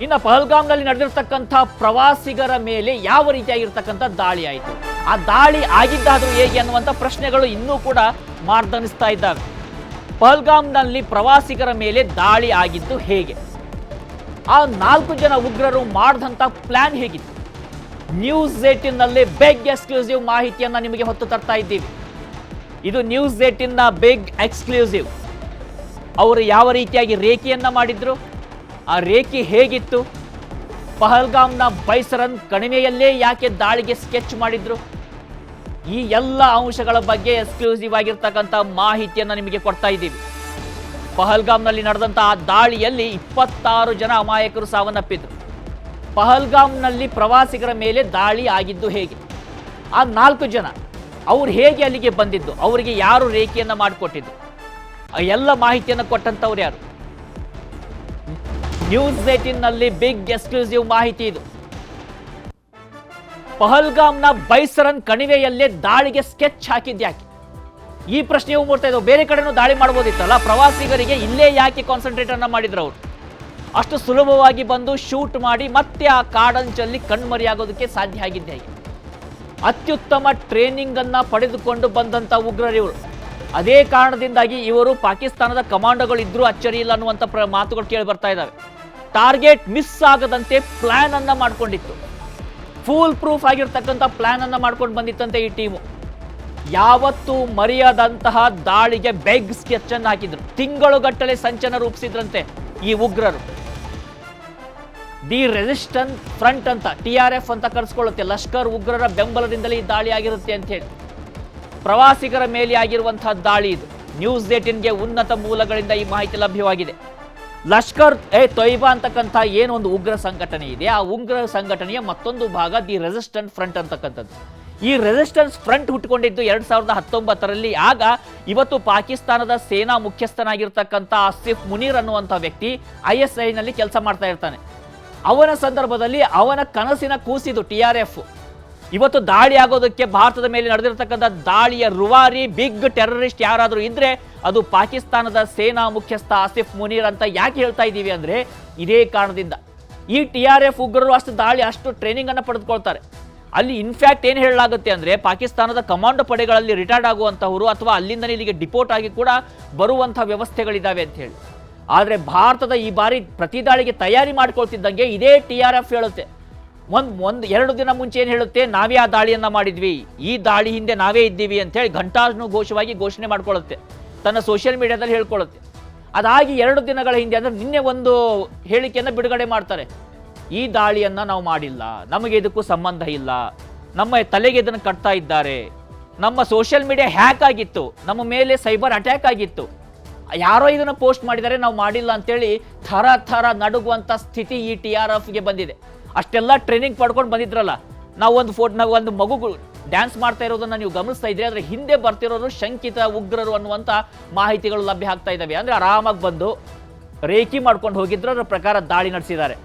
ಇನ್ನು ಪಹಲ್ಗಾಮ್ನಲ್ಲಿ ನಡೆದಿರ್ತಕ್ಕಂಥ ಪ್ರವಾಸಿಗರ ಮೇಲೆ ಯಾವ ರೀತಿಯಾಗಿರ್ತಕ್ಕಂಥ ದಾಳಿ ಆಯಿತು, ಆ ದಾಳಿ ಆಗಿದ್ದಾದರೂ ಹೇಗೆ ಅನ್ನುವಂಥ ಪ್ರಶ್ನೆಗಳು ಇನ್ನೂ ಕೂಡ ಮಾರ್ದನಿಸ್ತಾ ಇದ್ದಾವೆ. ಪಹಲ್ಗಾಮ್ನಲ್ಲಿ ಪ್ರವಾಸಿಗರ ಮೇಲೆ ದಾಳಿ ಆಗಿದ್ದು ಹೇಗೆ, ಆ 4 ಜನ ಉಗ್ರರು ಮಾಡಿದಂಥ ಪ್ಲಾನ್ ಹೇಗಿತ್ತು, ನ್ಯೂಸ್ 18ನಲ್ಲಿ ಬಿಗ್ ಎಕ್ಸ್ಕ್ಲೂಸಿವ್ ಮಾಹಿತಿಯನ್ನು ನಿಮಗೆ ಹೊತ್ತು ತರ್ತಾ ಇದ್ದೀವಿ. ಇದು ನ್ಯೂಸ್ 18ನ ಬಿಗ್ ಎಕ್ಸ್ಕ್ಲೂಸಿವ್. ಅವರು ಯಾವ ರೀತಿಯಾಗಿ ರೇಖೆಯನ್ನ ಮಾಡಿದ್ರು, ಆ ರೇಖೆ ಹೇಗಿತ್ತು, ಪಹಲ್ಗಾಮ್ನ ಬೈಸರನ್ ಕಣಿವೆಯಲ್ಲೇ ಯಾಕೆ ದಾಳಿಗೆ ಸ್ಕೆಚ್ ಮಾಡಿದ್ರು, ಈ ಎಲ್ಲ ಅಂಶಗಳ ಬಗ್ಗೆ ಎಕ್ಸ್ಕ್ಲೂಸಿವ್ ಆಗಿರ್ತಕ್ಕಂಥ ಮಾಹಿತಿಯನ್ನು ನಿಮಗೆ ಕೊಡ್ತಾ ಇದ್ದೀವಿ. ಪಹಲ್ಗಾಮ್ನಲ್ಲಿ ನಡೆದಂತಹ ದಾಳಿಯಲ್ಲಿ 26 ಜನ ಅಮಾಯಕರು ಸಾವನ್ನಪ್ಪಿದ್ರು. ಪಹಲ್ಗಾಮ್ನಲ್ಲಿ ಪ್ರವಾಸಿಗರ ಮೇಲೆ ದಾಳಿ ಆಗಿದ್ದು ಹೇಗೆ, ಆ 4 ಜನ ಅವ್ರು ಹೇಗೆ ಅಲ್ಲಿಗೆ ಬಂದಿದ್ದು, ಅವರಿಗೆ ಯಾರು ರೇಖೆಯನ್ನು ಮಾಡಿಕೊಟ್ಟಿದ್ದು, ಎಲ್ಲ ಮಾಹಿತಿಯನ್ನು ಕೊಟ್ಟಂಥವ್ರು ಯಾರು. ನ್ಯೂಸ್ 18ನಲ್ಲಿ ಬಿಗ್ ಎಕ್ಸ್ಕ್ಲೂಸಿವ್ ಮಾಹಿತಿ ಇದು. ಪಹಲ್ಗಾಮ್ನ ಬೈಸರನ್ ಕಣಿವೆಯಲ್ಲೇ ದಾಳಿಗೆ ಸ್ಕೆಚ್ ಹಾಕಿದ್ಯಾಕೆ, ಈ ಪ್ರಶ್ನೆಯೂ ಮೂಡ್ತಾ ಇದ್ದವು. ಬೇರೆ ಕಡೆನೂ ದಾಳಿ ಮಾಡ್ಬೋದಿತ್ತಲ್ಲ, ಪ್ರವಾಸಿಗರಿಗೆ ಇಲ್ಲೇ ಯಾಕೆ ಕಾನ್ಸಂಟ್ರೇಟ್ ಅನ್ನ ಮಾಡಿದ್ರು ಅವರು, ಅಷ್ಟು ಸುಲಭವಾಗಿ ಬಂದು ಶೂಟ್ ಮಾಡಿ ಮತ್ತೆ ಆ ಕಾಡಂಚಲ್ಲಿ ಕಣ್ಮರಿಯಾಗೋದಕ್ಕೆ ಸಾಧ್ಯ ಆಗಿದ್ದೆ ಹೇಗೆ. ಅತ್ಯುತ್ತಮ ಟ್ರೈನಿಂಗ್ ಅನ್ನ ಪಡೆದುಕೊಂಡು ಬಂದಂತ ಉಗ್ರರು ಇವರು. ಅದೇ ಕಾರಣದಿಂದಾಗಿ ಇವರು ಪಾಕಿಸ್ತಾನದ ಕಮಾಂಡೋಗಳು ಇದ್ರೂ ಅಚ್ಚರಿ ಇಲ್ಲ ಅನ್ನುವಂಥ ಮಾತುಗಳು ಕೇಳಿ ಬರ್ತಾ ಇದ್ದಾವೆ. ಟಾರ್ಗೆಟ್ ಮಿಸ್ ಆಗದಂತೆ ಪ್ಲಾನ್ ಅನ್ನ ಮಾಡ್ಕೊಂಡಿತ್ತು, ಫೂಲ್ ಪ್ರೂಫ್ ಆಗಿರ್ತಕ್ಕಂಥ ಪ್ಲಾನ್ ಅನ್ನ ಮಾಡ್ಕೊಂಡು ಬಂದಿತ್ತಂತೆ ಈ ಟೀಮು. ಯಾವತ್ತೂ ಮರೆಯದಂತಹ ದಾಳಿಗೆ ಬೆಗ್ ಸ್ಕೆಚ್ ಅನ್ನು ಹಾಕಿದ್ರು. ತಿಂಗಳುಗಟ್ಟಲೆ ಸಂಚನ ರೂಪಿಸಿದ್ರಂತೆ ಈ ಉಗ್ರರು. ದಿ ರೆಸಿಸ್ಟೆನ್ಸ್ ಫ್ರಂಟ್ ಅಂತ TRF ಅಂತ ಕರೆಸ್ಕೊಳ್ಳುತ್ತೆ. ಲಷ್ಕರ್ ಉಗ್ರರ ಬೆಂಬಲದಿಂದಲೇ ಈ ದಾಳಿ ಆಗಿರುತ್ತೆ ಅಂತ ಹೇಳಿ. ಪ್ರವಾಸಿಗರ ಮೇಲೆ ಆಗಿರುವಂತಹ ದಾಳಿ ಇದು. ನ್ಯೂಸ್ 18ಗೆ ಉನ್ನತ ಮೂಲಗಳಿಂದ ಈ ಮಾಹಿತಿ ಲಭ್ಯವಾಗಿದೆ. ಲಷ್ಕರ್ ತೊಯ್ಬಾ ಅಂತಕ್ಕಂಥ ಏನೊಂದು ಉಗ್ರ ಸಂಘಟನೆ ಇದೆ, ಆ ಉಗ್ರ ಸಂಘಟನೆಯ ಮತ್ತೊಂದು ಭಾಗ ದಿ ರೆಸಿಸ್ಟೆನ್ಸ್ ಫ್ರಂಟ್ ಅಂತಕ್ಕಂಥದ್ದು. ಈ ರೆಸಿಸ್ಟೆನ್ಸ್ ಫ್ರಂಟ್ ಹುಟ್ಟುಕೊಂಡಿದ್ದು 2019ರಲ್ಲಿ. ಆಗ ಇವತ್ತು ಪಾಕಿಸ್ತಾನದ ಸೇನಾ ಮುಖ್ಯಸ್ಥನಾಗಿರ್ತಕ್ಕಂಥ ಆಸಿಫ್ ಮುನೀರ್ ಅನ್ನುವಂಥ ವ್ಯಕ್ತಿ ISIನಲ್ಲಿ ಕೆಲಸ ಮಾಡ್ತಾ ಇರ್ತಾನೆ. ಅವನ ಸಂದರ್ಭದಲ್ಲಿ ಅವನ ಕನಸಿನ ಕೂಸಿದು TRF. ಇವತ್ತು ದಾಳಿ ಆಗೋದಕ್ಕೆ ಭಾರತದ ಮೇಲೆ ನಡೆದಿರತಕ್ಕಂಥ ದಾಳಿಯ ರುವಾರಿ ಬಿಗ್ ಟೆರರಿಸ್ಟ್ ಯಾರಾದರೂ ಇದ್ರೆ ಅದು ಪಾಕಿಸ್ತಾನದ ಸೇನಾ ಮುಖ್ಯಸ್ಥ ಆಸಿಫ್ ಮುನೀರ್ ಅಂತ ಯಾಕೆ ಹೇಳ್ತಾ ಇದ್ದೀವಿ ಅಂದ್ರೆ ಇದೇ ಕಾರಣದಿಂದ. ಈ TRF ಉಗ್ರರು ಅಷ್ಟು ದಾಳಿ, ಅಷ್ಟು ಟ್ರೈನಿಂಗ್ ಅನ್ನು ಪಡೆದುಕೊಳ್ತಾರೆ. ಅಲ್ಲಿ ಇನ್ಫ್ಯಾಕ್ಟ್ ಏನು ಹೇಳಲಾಗುತ್ತೆ ಅಂದ್ರೆ ಪಾಕಿಸ್ತಾನದ ಕಮಾಂಡೋ ಪಡೆಗಳಲ್ಲಿ ರಿಟೈರ್ಡ್ ಆಗುವಂತಹವರು ಅಥವಾ ಅಲ್ಲಿಂದ ಇಲ್ಲಿಗೆ ಡಿಪೋರ್ಟ್ ಆಗಿ ಕೂಡ ಬರುವಂತಹ ವ್ಯವಸ್ಥೆಗಳಿದ್ದಾವೆ ಅಂತ ಹೇಳಿ. ಆದರೆ ಭಾರತದ ಈ ಬಾರಿ ಪ್ರತಿ ದಾಳಿಗೆ ತಯಾರಿ ಮಾಡ್ಕೊಳ್ತಿದ್ದಂಗೆ ಇದೇ TRF ಹೇಳುತ್ತೆ. ಒಂದು 2 ದಿನ ಮುಂಚೆ ಏನು ಹೇಳುತ್ತೆ, ನಾವೇ ಆ ದಾಳಿಯನ್ನ ಮಾಡಿದ್ವಿ, ಈ ದಾಳಿ ಹಿಂದೆ ನಾವೇ ಇದ್ದೀವಿ ಅಂತ ಹೇಳಿ ಘಂಟಾಘೋಷವಾಗಿ ಘೋಷಣೆ ಮಾಡ್ಕೊಳ್ಳುತ್ತೆ, ತನ್ನ ಸೋಷಿಯಲ್ ಮೀಡಿಯಾದಲ್ಲಿ ಹೇಳ್ಕೊಳ್ಳುತ್ತೆ. ಅದಾಗಿ 2 ದಿನಗಳ ಹಿಂದೆ ಅಂದ್ರೆ ನಿನ್ನೆ ಒಂದು ಹೇಳಿಕೆಯನ್ನು ಬಿಡುಗಡೆ ಮಾಡ್ತಾರೆ. ಈ ದಾಳಿಯನ್ನ ನಾವು ಮಾಡಿಲ್ಲ, ನಮಗೆ ಇದಕ್ಕೂ ಸಂಬಂಧ ಇಲ್ಲ, ನಮ್ಮ ತಲೆಗೆ ಇದನ್ನು ಕಟ್ತಾ ಇದ್ದಾರೆ, ನಮ್ಮ ಸೋಷಿಯಲ್ ಮೀಡಿಯಾ ಹ್ಯಾಕ್ ಆಗಿತ್ತು, ನಮ್ಮ ಮೇಲೆ ಸೈಬರ್ ಅಟ್ಯಾಕ್ ಆಗಿತ್ತು, ಯಾರೋ ಇದನ್ನ ಪೋಸ್ಟ್ ಮಾಡಿದ್ದಾರೆ, ನಾವು ಮಾಡಿಲ್ಲ ಅಂತೇಳಿ ಥರ ನಡುಗುವಂತ ಸ್ಥಿತಿ ಈ TRFಗೆ ಬಂದಿದೆ. ಅಷ್ಟೆಲ್ಲ ಟ್ರೈನಿಂಗ್ ಪಡ್ಕೊಂಡು ಬಂದಿದ್ರಲ್ಲ. ನಾವು ಒಂದು ಮಗು ಡ್ಯಾನ್ಸ್ ಮಾಡ್ತಾ ಇರೋದನ್ನ ನೀವು ಗಮನಿಸ್ತಾ ಇದ್ರಿ, ಆದ್ರೆ ಹಿಂದೆ ಬರ್ತಿರೋರು ಶಂಕಿತ ಉಗ್ರರು ಅನ್ನುವಂಥ ಮಾಹಿತಿಗಳು ಲಭ್ಯ ಆಗ್ತಾ ಇದ್ದಾವೆ. ಅಂದ್ರೆ ಆರಾಮಾಗಿ ಬಂದು ರೇಖಿ ಮಾಡ್ಕೊಂಡು ಹೋಗಿದ್ರು, ಅದರ ಪ್ರಕಾರ ದಾಳಿ ನಡೆಸಿದ್ದಾರೆ.